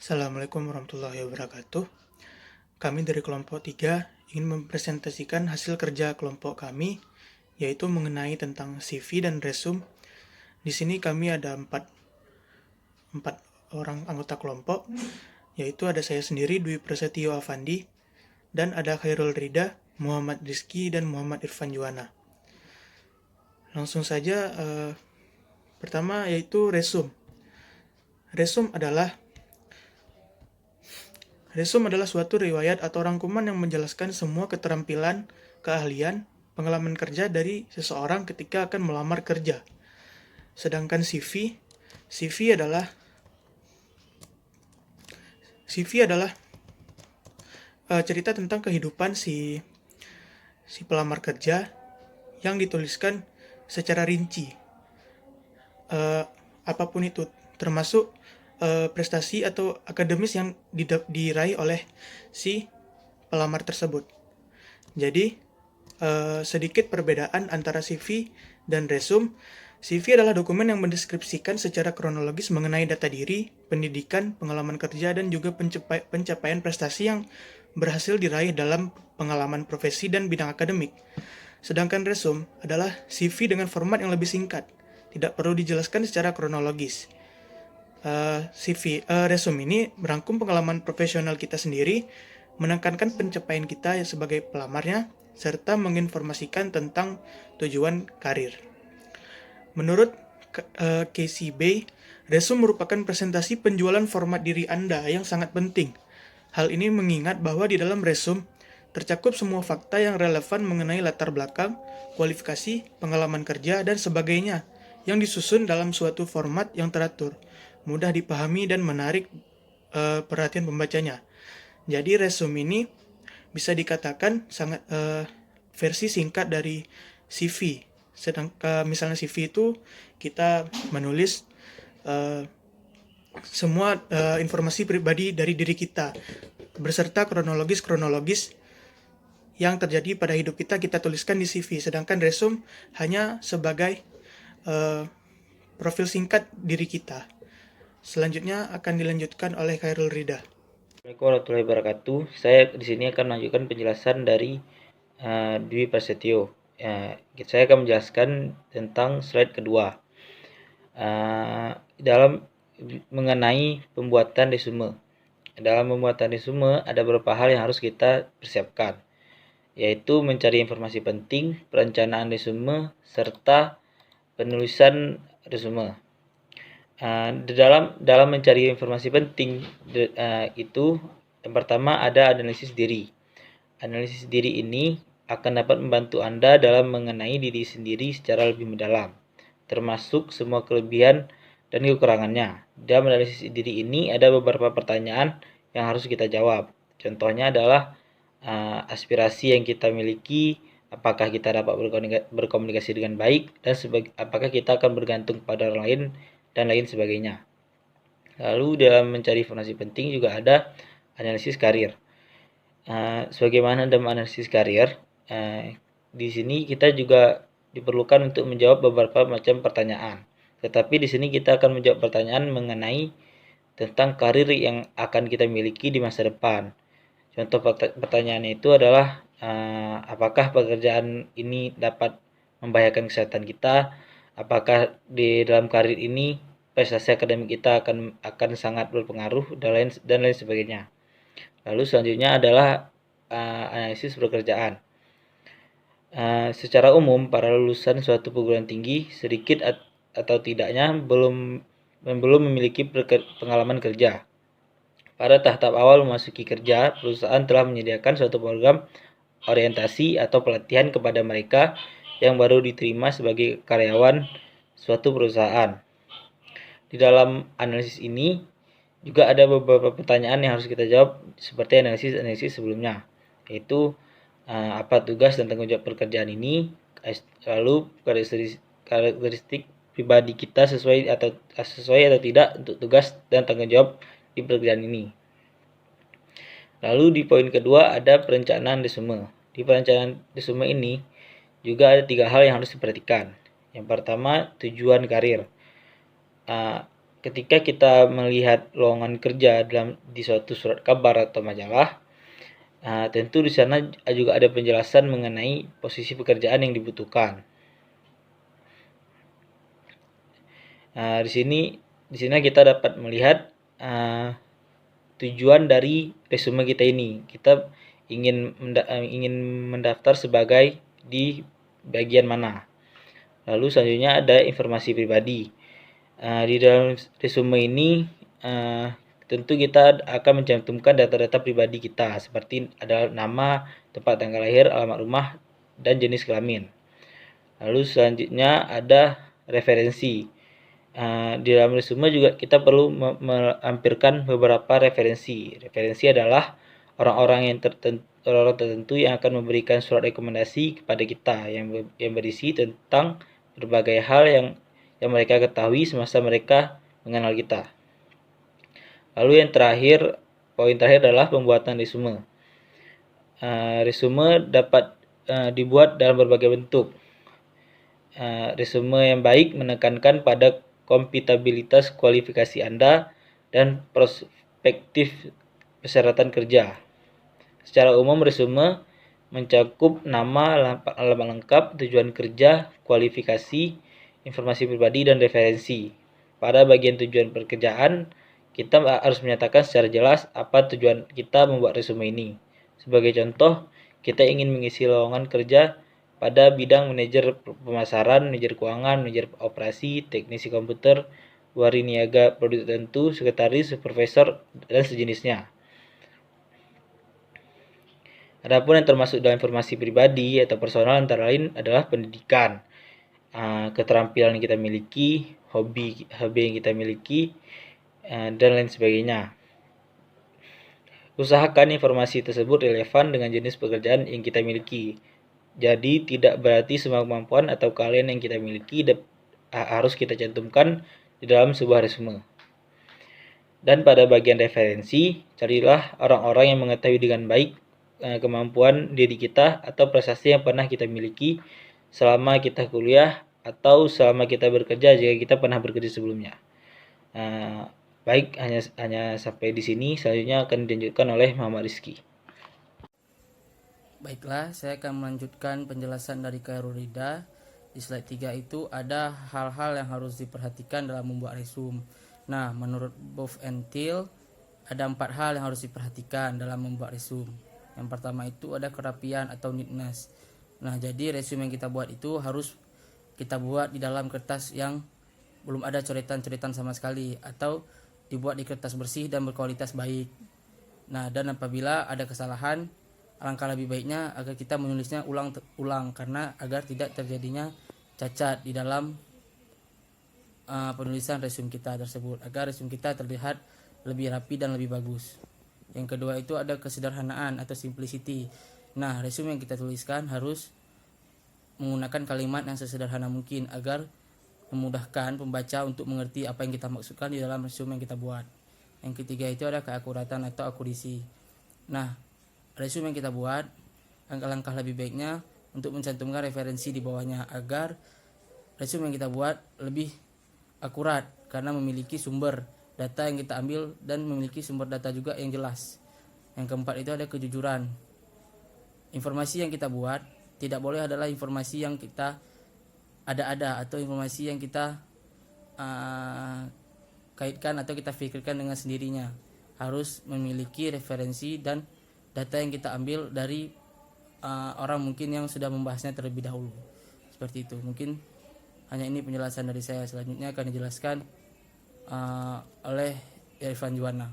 Assalamualaikum warahmatullahi wabarakatuh. Kami dari kelompok 3 ingin mempresentasikan hasil kerja kelompok kami, yaitu mengenai tentang CV dan resume. Di sini kami ada empat orang anggota kelompok, yaitu ada saya sendiri, Dwi Prasetyo Avandi, dan ada Khairul Rida, Muhammad Rizky, dan Muhammad Irfan Juwana. Langsung saja, pertama yaitu resume. Resume adalah suatu riwayat atau rangkuman yang menjelaskan semua keterampilan, keahlian, pengalaman kerja dari seseorang ketika akan melamar kerja. Sedangkan CV adalah cerita tentang kehidupan si pelamar kerja yang dituliskan secara rinci. Apapun itu, termasuk prestasi atau akademis yang diraih oleh si pelamar tersebut. Jadi, sedikit perbedaan antara CV dan resume. CV adalah dokumen yang mendeskripsikan secara kronologis mengenai data diri, pendidikan, pengalaman kerja, dan juga pencapaian prestasi yang berhasil diraih dalam pengalaman profesi dan bidang akademik. Sedangkan resume adalah CV dengan format yang lebih singkat, tidak perlu dijelaskan secara kronologis. Resume ini merangkum pengalaman profesional kita sendiri, menekankan pencapaian kita sebagai pelamarnya, serta menginformasikan tentang tujuan karir. Menurut Casey Bay, resume merupakan presentasi penjualan format diri Anda yang sangat penting. Hal ini mengingat bahwa di dalam resume tercakup semua fakta yang relevan mengenai latar belakang, kualifikasi, pengalaman kerja, dan sebagainya yang disusun dalam suatu format yang teratur, mudah dipahami dan menarik perhatian pembacanya. Jadi resume ini bisa dikatakan sangat versi singkat dari CV. Misalnya CV itu kita menulis semua informasi pribadi dari diri kita beserta kronologis yang terjadi pada hidup kita tuliskan di CV. Sedangkan resume hanya sebagai profil singkat diri kita. Selanjutnya akan dilanjutkan oleh Khairul Rida. Assalamualaikum warahmatullahi wabarakatuh. Saya di sini akan melanjutkan penjelasan dari Dwi Prasetyo. Saya akan menjelaskan tentang slide kedua dalam mengenai pembuatan resume. Dalam pembuatan resume ada beberapa hal yang harus kita persiapkan, yaitu mencari informasi penting, perencanaan resume, serta penulisan resume. Dalam mencari informasi penting itu yang pertama ada analisis diri. Analisis diri ini akan dapat membantu Anda dalam mengenai diri sendiri secara lebih mendalam, termasuk semua kelebihan dan kekurangannya. Dalam analisis diri ini ada beberapa pertanyaan yang harus kita jawab. Contohnya adalah aspirasi yang kita miliki, apakah kita dapat berkomunikasi dengan baik, dan apakah kita akan bergantung pada orang lain, dan lain sebagainya. Lalu dalam mencari informasi penting juga ada analisis karir. Sebagaimana dalam analisis karir, di sini kita juga diperlukan untuk menjawab beberapa macam pertanyaan. Tetapi di sini kita akan menjawab pertanyaan mengenai tentang karir yang akan kita miliki di masa depan. Contoh pertanyaannya itu adalah apakah pekerjaan ini dapat membahayakan kesehatan kita? Apakah di dalam karir ini prestasi akademik kita akan sangat berpengaruh dan lain sebagainya. Lalu selanjutnya adalah analisis pekerjaan. Secara umum para lulusan suatu perguruan tinggi sedikit atau tidaknya belum memiliki pengalaman kerja. Pada tahap awal memasuki kerja, perusahaan telah menyediakan suatu program orientasi atau pelatihan kepada mereka yang baru diterima sebagai karyawan suatu perusahaan. Di dalam analisis ini juga ada beberapa pertanyaan yang harus kita jawab seperti analisis sebelumnya, yaitu apa tugas dan tanggung jawab pekerjaan ini, lalu karakteristik pribadi kita sesuai atau tidak untuk tugas dan tanggung jawab di pekerjaan ini. Lalu di poin kedua ada perencanaan resume. Di perencanaan resume ini juga ada 3 hal yang harus diperhatikan. Yang pertama, tujuan karir. ketika kita melihat lowongan kerja di suatu surat kabar atau majalah, tentu di sana juga ada penjelasan mengenai posisi pekerjaan yang dibutuhkan. Di sini kita dapat melihat tujuan dari resume kita ini. Kita ingin mendaftar sebagai di bagian mana. Lalu selanjutnya ada informasi pribadi. Di dalam resume ini tentu kita akan mencantumkan data-data pribadi kita seperti ada nama, tempat tanggal lahir, alamat rumah, dan jenis kelamin. Lalu selanjutnya ada referensi. Di dalam resume juga kita perlu melampirkan beberapa referensi. Referensi adalah orang-orang tertentu yang akan memberikan surat rekomendasi kepada kita yang berisi tentang berbagai hal yang mereka ketahui semasa mereka mengenal kita. Lalu poin terakhir adalah pembuatan resume. Resume dapat dibuat dalam berbagai bentuk. Resume yang baik menekankan pada kompatibilitas kualifikasi Anda dan prospektif persyaratan kerja. Secara umum, resume mencakup nama, alamat lengkap, tujuan kerja, kualifikasi, informasi pribadi, dan referensi. Pada bagian tujuan pekerjaan, kita harus menyatakan secara jelas apa tujuan kita membuat resume ini. Sebagai contoh, kita ingin mengisi lowongan kerja pada bidang manajer pemasaran, manajer keuangan, manajer operasi, teknisi komputer, wari niaga produk tertentu, sekretaris, supervisor, dan sejenisnya. Adapun yang termasuk dalam informasi pribadi atau personal antara lain adalah pendidikan, keterampilan yang kita miliki, hobi yang kita miliki, dan lain sebagainya. Usahakan informasi tersebut relevan dengan jenis pekerjaan yang kita miliki. Jadi tidak berarti semua kemampuan atau keahlian yang kita miliki harus kita cantumkan di dalam sebuah resume. Dan pada bagian referensi, carilah orang-orang yang mengetahui dengan baik kemampuan diri kita atau prestasi yang pernah kita miliki selama kita kuliah atau selama kita bekerja jika kita pernah bekerja sebelumnya. Baik, hanya sampai di sini. Selanjutnya akan dilanjutkan oleh Muhammad Rizky. Baiklah, saya akan melanjutkan penjelasan dari Khairul Rida. Di slide 3 itu ada hal-hal yang harus diperhatikan dalam membuat resume. Nah, menurut Boff and Thiel, ada 4 hal yang harus diperhatikan dalam membuat resume. Yang pertama itu ada kerapian atau neatness. Nah, jadi resume yang kita buat itu harus kita buat di dalam kertas yang belum ada coretan-coretan sama sekali, atau dibuat di kertas bersih dan berkualitas baik. Nah, dan apabila ada kesalahan, alangkah lebih baiknya agar kita menulisnya ulang karena agar tidak terjadinya cacat di dalam penulisan resume kita tersebut, agar resume kita terlihat lebih rapi dan lebih bagus. Yang kedua itu ada kesederhanaan atau simplicity. Nah, resume yang kita tuliskan harus menggunakan kalimat yang sesederhana mungkin agar memudahkan pembaca untuk mengerti apa yang kita maksudkan di dalam resume yang kita buat. Yang ketiga itu ada keakuratan atau akurasi. Nah, resume yang kita buat, langkah-langkah lebih baiknya untuk mencantumkan referensi di bawahnya agar resume yang kita buat lebih akurat karena memiliki sumber data yang kita ambil dan memiliki sumber data juga yang jelas. Yang keempat itu ada kejujuran. Informasi yang kita buat tidak boleh adalah informasi yang kita ada-ada atau informasi yang kita kaitkan atau kita pikirkan dengan sendirinya. Harus memiliki referensi dan data yang kita ambil dari orang mungkin yang sudah membahasnya terlebih dahulu. Seperti itu. Mungkin hanya ini penjelasan dari saya. Selanjutnya akan dijelaskan oleh Irfan Juwana.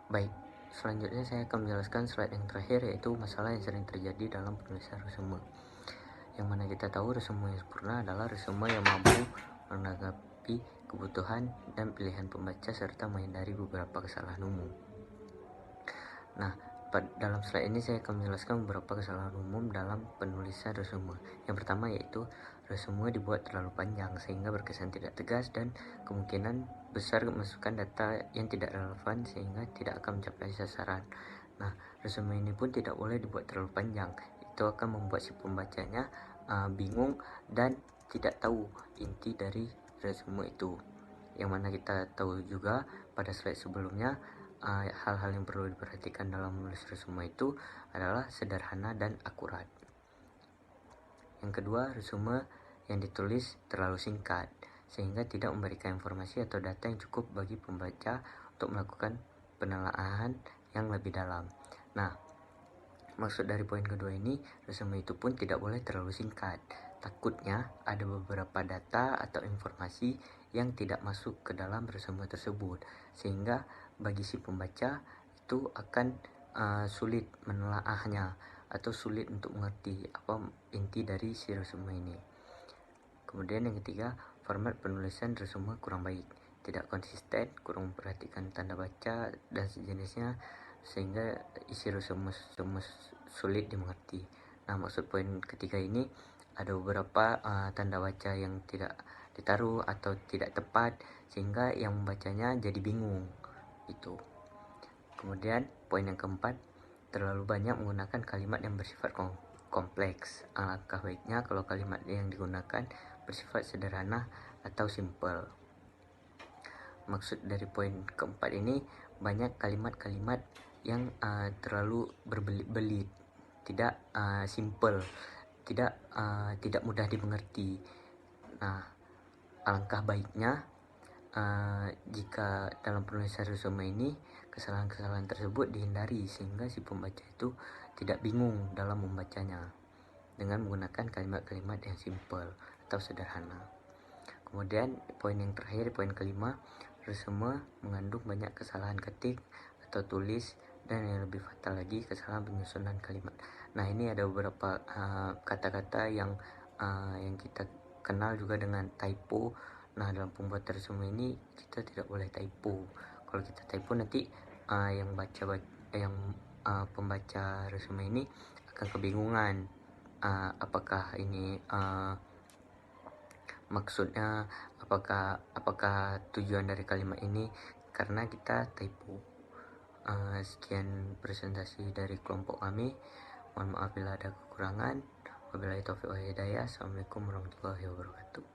Baik, selanjutnya saya akan menjelaskan slide yang terakhir, yaitu masalah yang sering terjadi dalam penulisan resume. Yang mana kita tahu resume yang sempurna adalah resume yang mampu menanggapi kebutuhan dan pilihan pembaca serta menghindari beberapa kesalahan umum. Nah, dalam slide ini saya akan menjelaskan beberapa kesalahan umum dalam penulisan resume. Yang pertama yaitu resume dibuat terlalu panjang sehingga berkesan tidak tegas dan kemungkinan besar memasukkan data yang tidak relevan sehingga tidak akan mencapai sasaran. Nah, resume ini pun tidak boleh dibuat terlalu panjang. Itu akan membuat si pembacanya bingung dan tidak tahu inti dari resume itu. yang mana kita tahu juga pada slide sebelumnya, hal-hal yang perlu diperhatikan dalam menulis resume itu adalah sederhana dan akurat. Yang kedua, resume yang ditulis terlalu singkat sehingga tidak memberikan informasi atau data yang cukup bagi pembaca untuk melakukan penelaahan yang lebih dalam. Nah, maksud dari poin kedua ini, resume itu pun tidak boleh terlalu singkat. Takutnya ada beberapa data atau informasi yang tidak masuk ke dalam resume tersebut, sehingga bagi si pembaca itu akan sulit menelaahnya atau sulit untuk mengerti apa inti dari si resume ini. Kemudian yang ketiga, format penulisan resume kurang baik, tidak konsisten, kurang memperhatikan tanda baca dan sejenisnya, sehingga isi resume sulit dimengerti. Nah, maksud poin ketiga ini ada beberapa tanda baca yang tidak ditaruh atau tidak tepat sehingga yang membacanya jadi bingung gitu. Kemudian poin yang keempat, terlalu banyak menggunakan kalimat yang bersifat kompleks. Alangkah baiknya kalau kalimat yang digunakan bersifat sederhana atau simple. Maksud dari poin keempat ini, banyak kalimat-kalimat yang terlalu berbelit-belit, tidak simple, tidak mudah dimengerti. Nah, alangkah baiknya jika dalam penulisan resume ini kesalahan-kesalahan tersebut dihindari sehingga si pembaca itu tidak bingung dalam membacanya dengan menggunakan kalimat-kalimat yang simple atau sederhana. Kemudian poin yang terakhir, poin kelima, resume mengandung banyak kesalahan ketik atau tulis dan yang lebih fatal lagi, kesalahan penyusunan kalimat. Nah, ini ada beberapa kata-kata yang kita kenal juga dengan typo. Nah, dalam pembuatan resume ini kita tidak boleh typo. Kalau kita typo nanti pembaca resume ini akan kebingungan apakah ini maksudnya, apakah tujuan dari kalimat ini, karena kita typo. Sekian presentasi dari kelompok kami. Mohon maaf bila ada kekurangan. Wabillahi taufiq wal hidayah. Assalamualaikum warahmatullahi wabarakatuh.